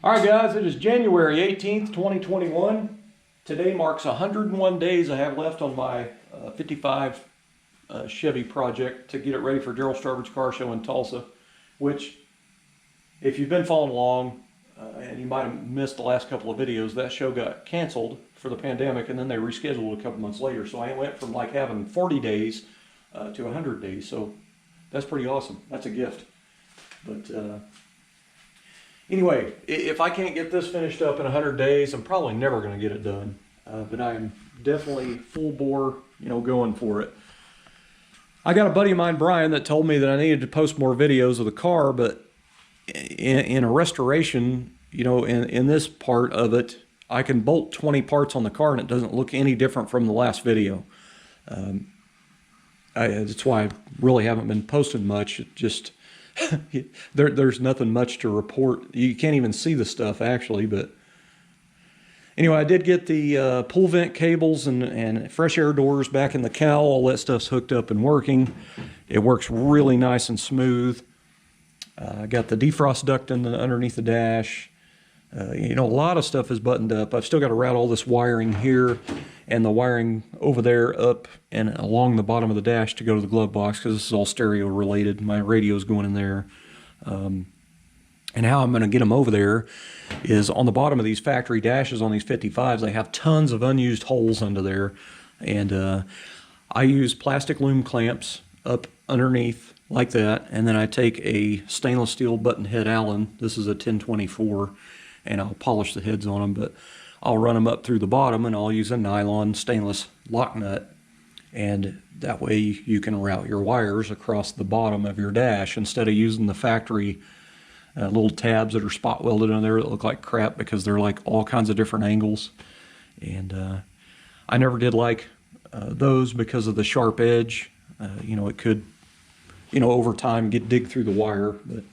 All right, guys, it is January 18th, 2021. Today marks 101 days I have left on my 55 Chevy project to get it ready for Daryl Starbridge Car Show in Tulsa, which, if you've been following along, and you might have missed the last couple of videos, that show got canceled for the pandemic, and then they rescheduled a couple months later. So I went from like having 40 days to 100 days. So that's pretty awesome. That's a gift. But anyway, if I can't get this finished up in 100 days, I'm probably never going to get it done. But I am definitely full bore, going for it. I got a buddy of mine, Brian, that told me that I needed to post more videos of the car, but in a restoration, in this part of it, I can bolt 20 parts on the car and it doesn't look any different from the last video. That's why I really haven't been posting much. It just there's nothing much to report. You can't even see the stuff actually, but anyway, I did get the pool vent cables and fresh air doors back in the cowl. All that stuff's hooked up and working. It works really nice and smooth. I got the defrost duct underneath the dash. A lot of stuff is buttoned up. I've still got to route all this wiring here and the wiring over there up and along the bottom of the dash to go to the glove box, because this is all stereo related. My radio's going in there. And how I'm going to get them over there is on the bottom of these factory dashes on these 55s, they have tons of unused holes under there. And I use plastic loom clamps up underneath like that, and then I take a stainless steel button head Allen. This is a 1024, and I'll polish the heads on them, but I'll run them up through the bottom, and I'll use a nylon stainless lock nut, and that way you can route your wires across the bottom of your dash instead of using the factory little tabs that are spot welded on there that look like crap because they're like all kinds of different angles. And I never did like those because of the sharp edge. It could over time dig through the wire. But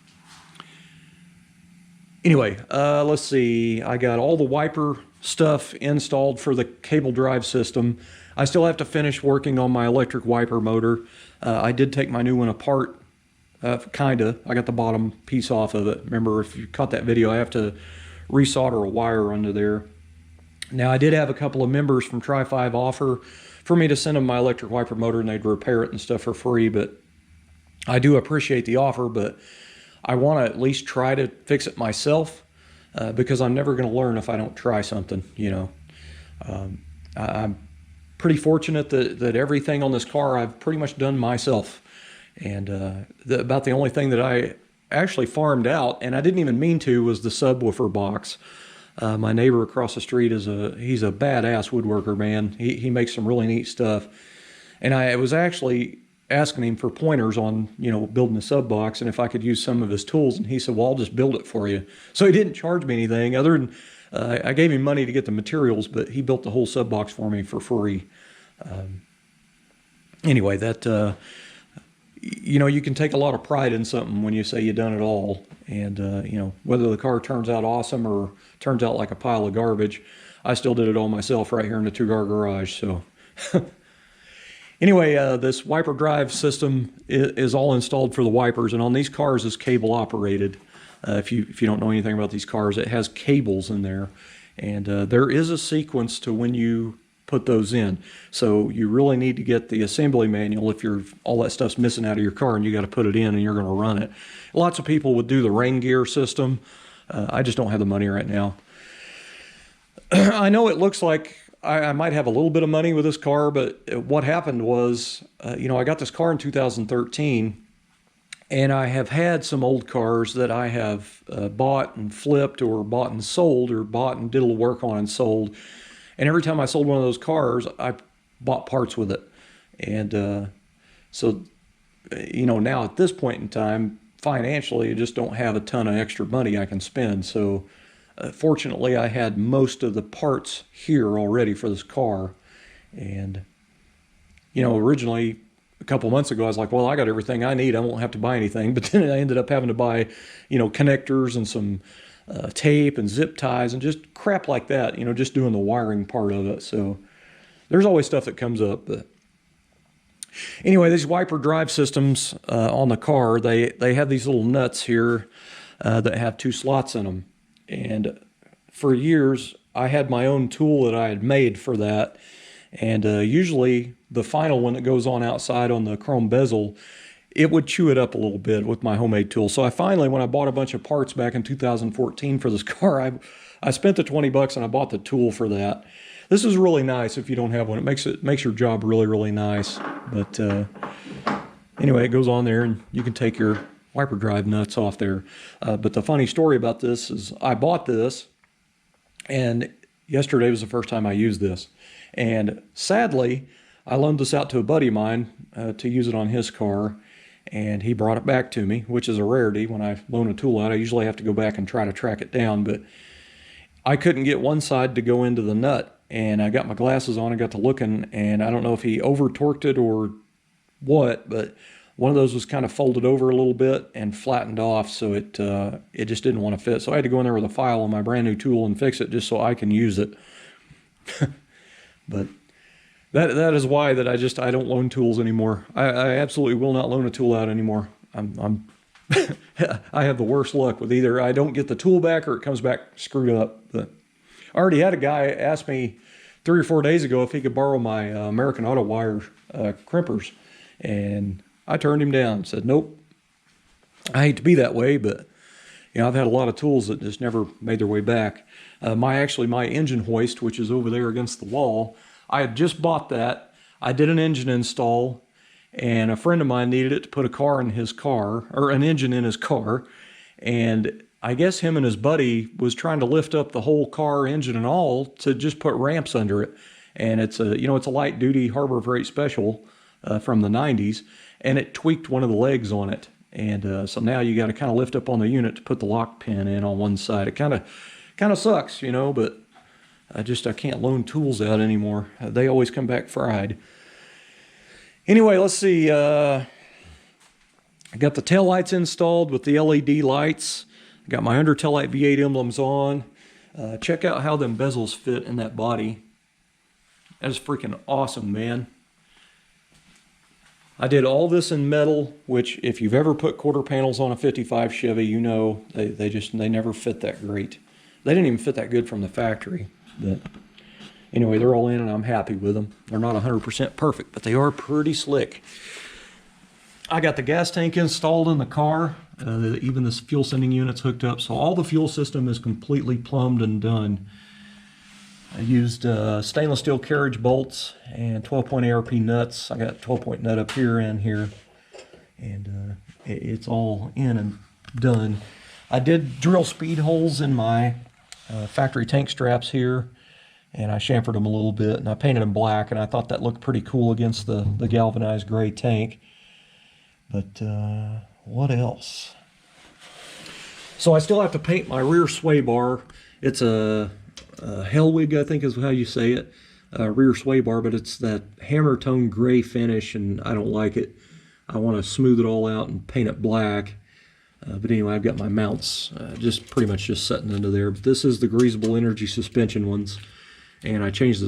anyway, let's see. I got all the wiper stuff installed for the cable drive system. I still have to finish working on my electric wiper motor. I did take my new one apart, kinda. I got the bottom piece off of it. Remember, if you caught that video, I have to resolder a wire under there. Now, I did have a couple of members from Tri-5 offer for me to send them my electric wiper motor and they'd repair it and stuff for free, but I do appreciate the offer, but I want to at least try to fix it myself because I'm never going to learn if I don't try something, I'm pretty fortunate that everything on this car I've pretty much done myself. And about the only thing that I actually farmed out, and I didn't even mean to, was the subwoofer box. My neighbor across the street he's a badass woodworker, man. He makes some really neat stuff. And I was actually asking him for pointers on, building a sub box and if I could use some of his tools. And he said, well, I'll just build it for you. So he didn't charge me anything other than I gave him money to get the materials, but he built the whole sub box for me for free. Anyway, that, you can take a lot of pride in something when you say you've done it all. And, whether the car turns out awesome or turns out like a pile of garbage, I still did it all myself right here in the two-car garage. So anyway, this wiper drive system is all installed for the wipers, and on these cars is cable operated. If you don't know anything about these cars, it has cables in there, and there is a sequence to when you put those in. So you really need to get the assembly manual if all that stuff's missing out of your car and you got to put it in and you're going to run it. Lots of people would do the rain gear system. I just don't have the money right now. I know it looks like I might have a little bit of money with this car, but what happened was, I got this car in 2013, and I have had some old cars that I have bought and flipped, or bought and sold, or bought and did a little work on and sold. And every time I sold one of those cars, I bought parts with it. And so, now at this point in time, financially, I just don't have a ton of extra money I can spend. So fortunately, I had most of the parts here already for this car. And, originally, a couple months ago, I was like, well, I got everything I need. I won't have to buy anything. But then I ended up having to buy, connectors and some tape and zip ties and just crap like that, just doing the wiring part of it. So there's always stuff that comes up. But anyway, these wiper drive systems on the car, they have these little nuts here that have two slots in them. And for years, I had my own tool that I had made for that. And usually the final one that goes on outside on the chrome bezel, it would chew it up a little bit with my homemade tool. So I finally, when I bought a bunch of parts back in 2014 for this car, I spent the $20 and I bought the tool for that. This is really nice if you don't have one. It makes your job really, really nice. But anyway, it goes on there and you can take your wiper drive nuts off there. But the funny story about this is I bought this, and yesterday was the first time I used this. And sadly, I loaned this out to a buddy of mine to use it on his car, and he brought it back to me, which is a rarity. When I loan a tool out, I usually have to go back and try to track it down, but I couldn't get one side to go into the nut, and I got my glasses on and got to looking, and I don't know if he over-torqued it or what, but one of those was kind of folded over a little bit and flattened off, so it just didn't want to fit. So I had to go in there with a file on my brand new tool and fix it just so I can use it. But that is why that I don't loan tools anymore. I absolutely will not loan a tool out anymore. I have the worst luck with either I don't get the tool back or it comes back screwed up. But I already had a guy ask me 3 or 4 days ago if he could borrow my American Auto Wire crimpers, and I turned him down. Said nope. I hate to be that way, but you know, I've had a lot of tools that just never made their way back. My engine hoist, which is over there against the wall, I had just bought that. I did an engine install, and a friend of mine needed it to put a car in his car, or an engine in his car, and I guess him and his buddy was trying to lift up the whole car, engine and all, to just put ramps under it. And it's a light duty Harbor Freight Special from the 90s, and it tweaked one of the legs on it. And so now you got to kind of lift up on the unit to put the lock pin in on one side. It kind of sucks, you know, but I can't loan tools out anymore. They always come back fried. Anyway, let's see. I got the taillights installed with the LED lights. I got my under taillight V8 emblems on. Check out how them bezels fit in that body. That's freaking awesome, man. I did all this in metal, which if you've ever put quarter panels on a 55 Chevy, you know they never fit that great. They didn't even fit that good from the factory. But anyway, they're all in and I'm happy with them. They're not 100% perfect, but they are pretty slick. I got the gas tank installed in the car. Even this fuel sending unit's hooked up, so all the fuel system is completely plumbed and done. I used stainless steel carriage bolts and 12-point ARP nuts. I got 12-point nut up here and here, and it's all in and done. I did drill speed holes in my factory tank straps here, and I chamfered them a little bit, and I painted them black, and I thought that looked pretty cool against the galvanized gray tank. But what else? So I still have to paint my rear sway bar. It's a Hellwig, I think is how you say it, rear sway bar, but it's that hammer tone gray finish, and I don't like it. I want to smooth it all out and paint it black. But anyway, I've got my mounts pretty much sitting under there. But this is the greasable energy suspension ones, and I changed the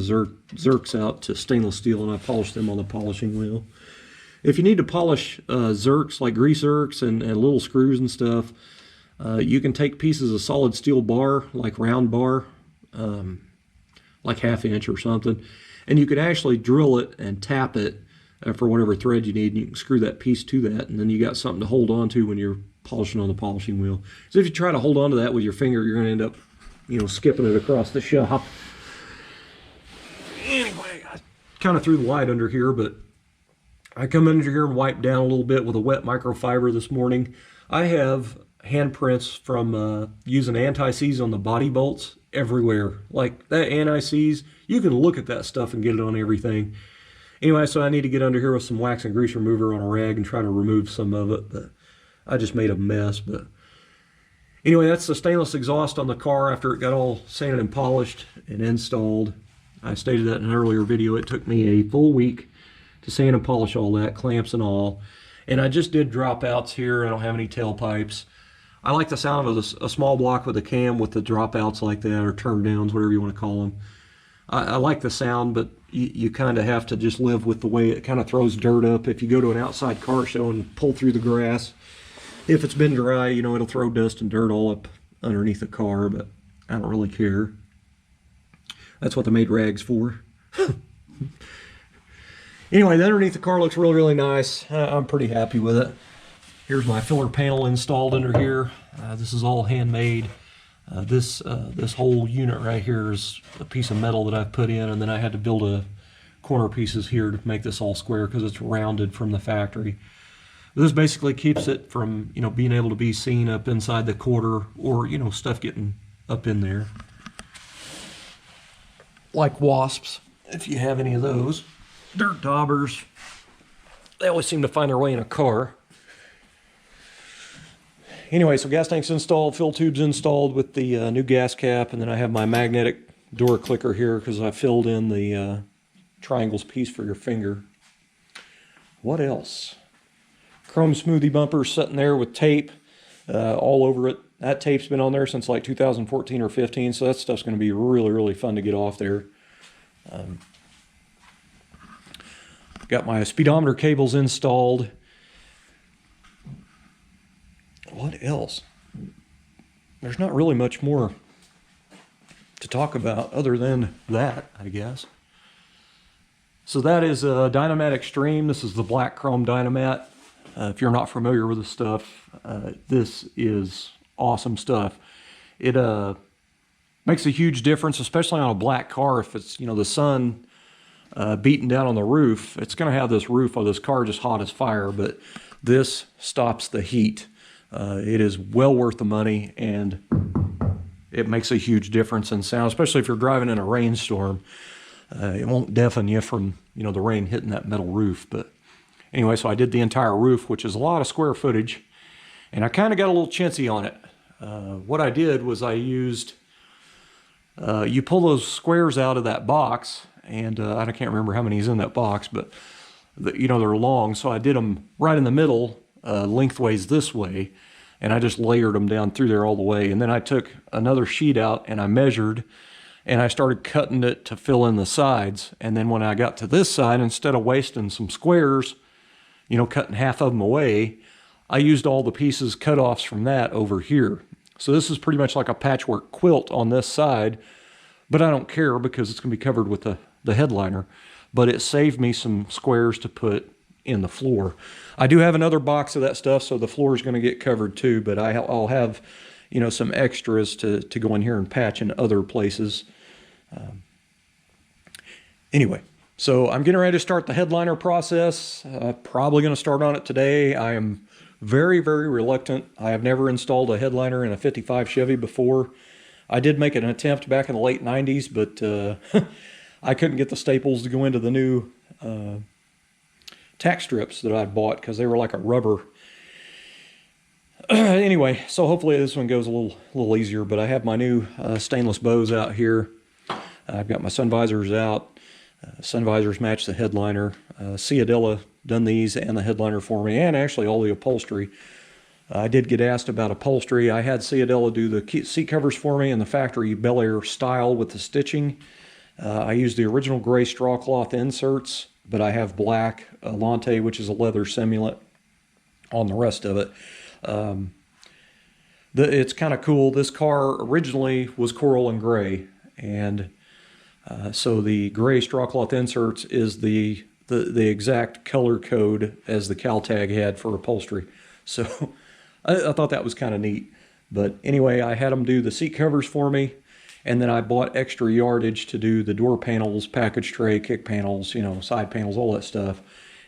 Zerks out to stainless steel, and I polished them on the polishing wheel. If you need to polish Zerks, like grease Zerks and little screws and stuff, you can take pieces of solid steel bar, like round bar, like 1/2 inch or something, and you could actually drill it and tap it for whatever thread you need, and you can screw that piece to that, and then you got something to hold on to when you're polishing on the polishing wheel. So if you try to hold on to that with your finger, you're going to end up, skipping it across the shop. Anyway, I kind of threw the light under here, but I come under here and wipe down a little bit with a wet microfiber this morning. I have handprints from using anti-seize on the body bolts everywhere. Like that anti-seize, you can look at that stuff and get it on everything. Anyway, so I need to get under here with some wax and grease remover on a rag and try to remove some of it, but I just made a mess. But anyway, that's the stainless exhaust on the car after it got all sanded and polished and installed. I stated that in an earlier video. It took me a full week to sand and polish all that, clamps and all. And I just did dropouts here. I don't have any tailpipes. I like the sound of a small block with a cam with the dropouts like that, or turn downs, whatever you want to call them. I like the sound, but you kind of have to just live with the way it kind of throws dirt up. If you go to an outside car show and pull through the grass, if it's been dry, it'll throw dust and dirt all underneath the car, but I don't really care. That's what they made rags for. Anyway, the underneath the car looks really, really nice. I'm pretty happy with it. Here's my filler panel installed under here. This is all handmade. This whole unit right here is a piece of metal that I've put in, and then I had to build a corner pieces here to make this all square because it's rounded from the factory. This basically keeps it from, you know, being able to be seen up inside the quarter, or, you know, stuff getting up in there. Like wasps, if you have any of those. Dirt daubers. They always seem to find their way in a car. Anyway, so gas tank's installed, fill tubes installed with the new gas cap, and then I have my magnetic door clicker here because I filled in the triangles piece for your finger. What else? Chrome smoothie bumper sitting there with tape all over it. That tape's been on there since like 2014 or 15, so that stuff's going to be really, really fun to get off there. Got my speedometer cables installed. What else? There's not really much more to talk about other than that, I guess. So that is a Dynamat Extreme. This is the black chrome Dynamat. If you're not familiar with the stuff, this is awesome stuff. It makes a huge difference, especially on a black car. If it's, you know, the sun beating down on the roof, it's going to have this roof of this car just hot as fire, but this stops the heat. It is well worth the money, and it makes a huge difference in sound, especially if you're driving in a rainstorm. It won't deafen you from, you know, the rain hitting that metal roof. But anyway, so I did the entire roof, which is a lot of square footage, and I kind of got a little chintzy on it. What I did was I used, you pull those squares out of that box, and I can't remember how many is in that box, but you know, they're long, so I did them right in the middle, lengthways this way, and I just layered them down through there all the way. And then I took another sheet out and I measured, and I started cutting it to fill in the sides. And then when I got to this side, instead of wasting some squares, you know, cutting half of them away, I used all the pieces cut-offs from that over here. So this is pretty much like a patchwork quilt on this side, but I don't care because it's going to be covered with the headliner. But it saved me some squares to put in the floor. I do have another box of that stuff, so the floor is going to get covered too, but I'll have, you know, some extras to go in here and patch in other places. Anyway, so I'm getting ready to start the headliner process. Probably going to start on it today. I am very, very reluctant. I have never installed a headliner in a 55 Chevy before. I did make an attempt back in the late 90s, but I couldn't get the staples to go into the new tack strips that I'd bought because they were like a rubber. Anyway, so hopefully this one goes a little easier, but I have my new stainless bows out here. I've got my sun visors out. Sun visors match the headliner. Ciadella done these and the headliner for me, and actually all the upholstery. I did get asked about upholstery. I had Ciadella do the seat covers for me in the factory Belair style with the stitching. I used the original gray straw cloth inserts, but I have black Lante, which is a leather simulant, on the rest of it. It's kind of cool. This car originally was coral and gray, and so the gray straw cloth inserts is the exact color code as the Caltag had for upholstery. So I thought that was kind of neat. But anyway, I had them do the seat covers for me, and then I bought extra yardage to do the door panels, package tray, kick panels, you know, side panels, all that stuff.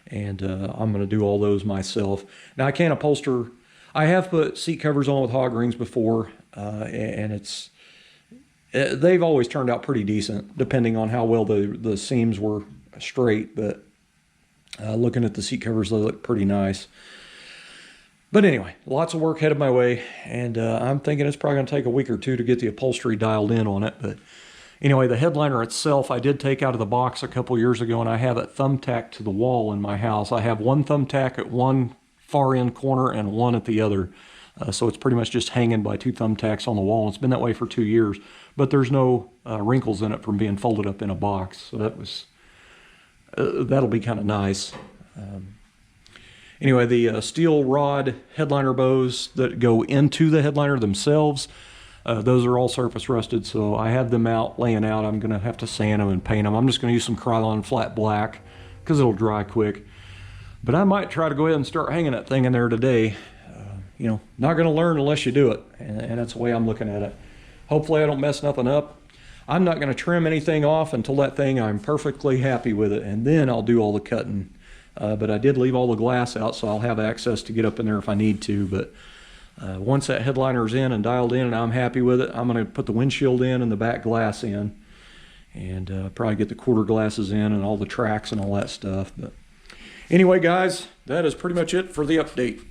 And I'm going to do all those myself. Now, I can't upholster. I have put seat covers on with hog rings before, and they've always turned out pretty decent, depending on how well the seams were straight. But looking at the seat covers, they look pretty nice. But anyway, lots of work headed my way, and I'm thinking it's probably going to take a week or two to get the upholstery dialed in on it. But anyway, the headliner itself, I did take out of the box a couple years ago, and I have it thumbtacked to the wall in my house. I have one thumbtack at one far end corner and one at the other. So it's pretty much just hanging by two thumbtacks on the wall. It's been that way for 2 years, but there's no wrinkles in it from being folded up in a box. So that'll be kind of nice. Anyway, the steel rod headliner bows that go into the headliner themselves, Those are all surface rusted, so I have them out, laying out. I'm going to have to sand them and paint them. I'm just going to use some Krylon flat black because it'll dry quick. But I might try to go ahead and start hanging that thing in there today. You know, not going to learn unless you do it, and that's the way I'm looking at it. Hopefully I don't mess nothing up. I'm not going to trim anything off until that thing, I'm perfectly happy with it, and then I'll do all the cutting. But I did leave all the glass out, so I'll have access to get up in there if I need to. But once that headliner's in and dialed in and I'm happy with it, I'm going to put the windshield in and the back glass in, and probably get the quarter glasses in and all the tracks and all that stuff. But anyway, guys, that is pretty much it for the update.